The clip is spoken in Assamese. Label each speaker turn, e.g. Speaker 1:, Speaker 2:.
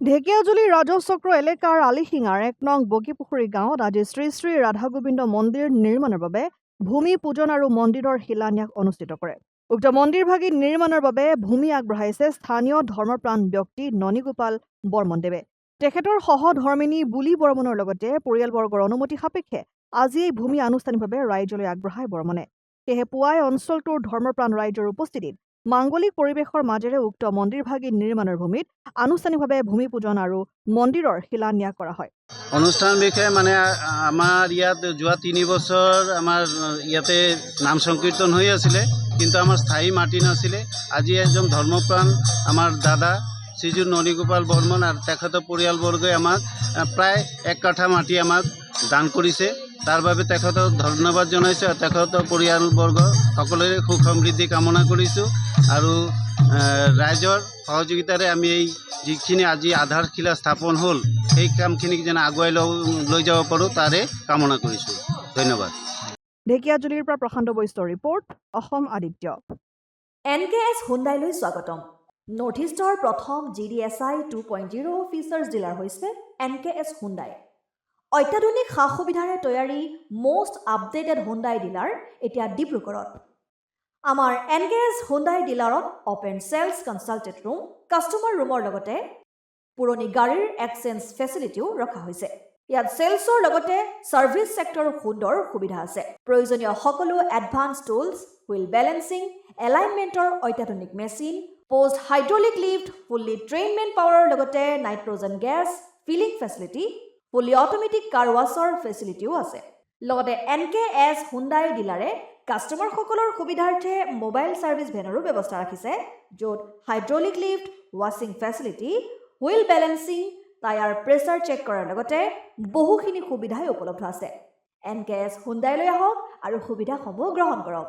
Speaker 1: ঢেকিয়াজুলি ৰাজচক্ৰ এলেকাৰ আলিশিঙাৰ ১ নং বগীপুখুৰী গাঁৱত আজি শ্ৰী শ্ৰী ৰাধা গোবিন্দ মন্দিৰ নিৰ্মাণৰ বাবে ভূমি পূজন আৰু মন্দিৰৰ শিলান্যাস অনুষ্ঠিত কৰে। উক্ত মন্দিৰভাগী নিৰ্মাণৰ বাবে ভূমি আগবঢ়াইছে স্থানীয় ধৰ্মপ্ৰাণ ব্যক্তি ননীগোপাল বৰ্মনদেৱে। তেখেতৰ সহধৰ্মিনী বুলি বৰ্মনৰ লগতে পৰিয়ালবৰ্গৰ অনুমতি সাপেক্ষে আজি এই ভূমি আনুষ্ঠানিকভাৱে ৰাইজলৈ আগবঢ়ায় বৰ্মনে। সেয়েহে পুৱাই অঞ্চলটোৰ ধৰ্মপ্ৰাণ ৰাইজৰ উপস্থিতিত মাংগলিক পৰিৱেশৰ মাজেৰে উক্ত মন্দিৰভাগী নিৰ্মাণৰ ভূমিত আনুষ্ঠানিকভাৱে ভূমি পূজন আৰু মন্দিৰৰ শিলান্যাস কৰা হয়।
Speaker 2: অনুষ্ঠান বিষয়ে মানে আমাৰ ইয়াত যোৱা ৩ বছৰ আমাৰ ইয়াতে নাম সংকীৰ্তন হৈ আছিলে, কিন্তু আমাৰ স্থায়ী মাটি নাছিলে। আজি এজন ধৰ্মপ্ৰাণ আমাৰ দাদা শ্ৰীযুত ননীগোপাল বৰ্মন আৰু তেখেতৰ পৰিয়ালবৰ্গই আমাক প্ৰায় ১ কাঠা মাটি আমাক দান কৰিছে। তাৰ বাবে তেখেতক ধন্যবাদ জনাইছোঁ আৰু তেখেতৰ পৰিয়ালবৰ্গ সকলোৰে সুখ সমৃদ্ধি কামনা কৰিছোঁ। আৰু ৰাইজৰ সহযোগিতাৰে আমি এই যিখিনি আজি আধাৰশিলা স্থাপন হ'ল সেই কামখিনিক যেন আগুৱাই লৈ যাব পাৰোঁ তাৰে কামনা কৰিছোঁ। ধন্যবাদ।
Speaker 1: ঢেকিয়াজুলিৰ পৰা প্ৰশান্ত বৈশ্যৰ ৰিপৰ্ট, অসম আদিত্য।
Speaker 3: NKS হুণ্ডাইলৈ স্বাগতম। নৰ্থ ইষ্টৰ প্ৰথম GDSI 2.0 ফিচাৰ্ছ ডিলাৰ হৈছে NKS হুণ্ডাই। অত্যাধুনিক সা সুবিধাৰে তৈয়াৰী মষ্ট আপডেটেড হুণ্ডাই ডিলাৰ এতিয়া ডিব্ৰুগড়ত। আমাৰ NKS হুণ্ডাই ডিলাৰত open sales consulted room, customer ৰুমৰ লগতে পুৰণি গাড়ীৰ এক্সচেঞ্জ ফেচিলিটিও ৰখা হৈছে। ইয়াত চেলছৰ লগতে ছাৰ্ভিচ ছেক্টৰৰ সুন্দৰ সুবিধা আছে। প্ৰয়োজনীয় সকলো এডভান্স টুলছ, হুইল বেলেন্সিং, এলাইনমেণ্টৰ অত্যাধুনিক machine, post hydraulic lift, fully ট্ৰেইনমেণ্ট পাৱাৰৰ লগতে nitrogen gas filling facility, fully automatic car ৱাছৰ ফেচিলিটিও আছে। লগতে NKS হুণ্ডাই ডিলাৰে কাষ্টমাৰসকলৰ সুবিধাৰ্থে মোবাইল ছাৰ্ভিচ ভেনৰো ব্যৱস্থা ৰাখিছে, য'ত হাইড্ৰলিক লিফ্ট, ৱাশ্বিং facility, wheel balancing, tyre pressure check কৰাৰ লগতে বহুখিনি সুবিধাই উপলব্ধ আছে। NKS হুণ্ডাইলৈ আহক আৰু সুবিধাসমূহ গ্ৰহণ কৰক।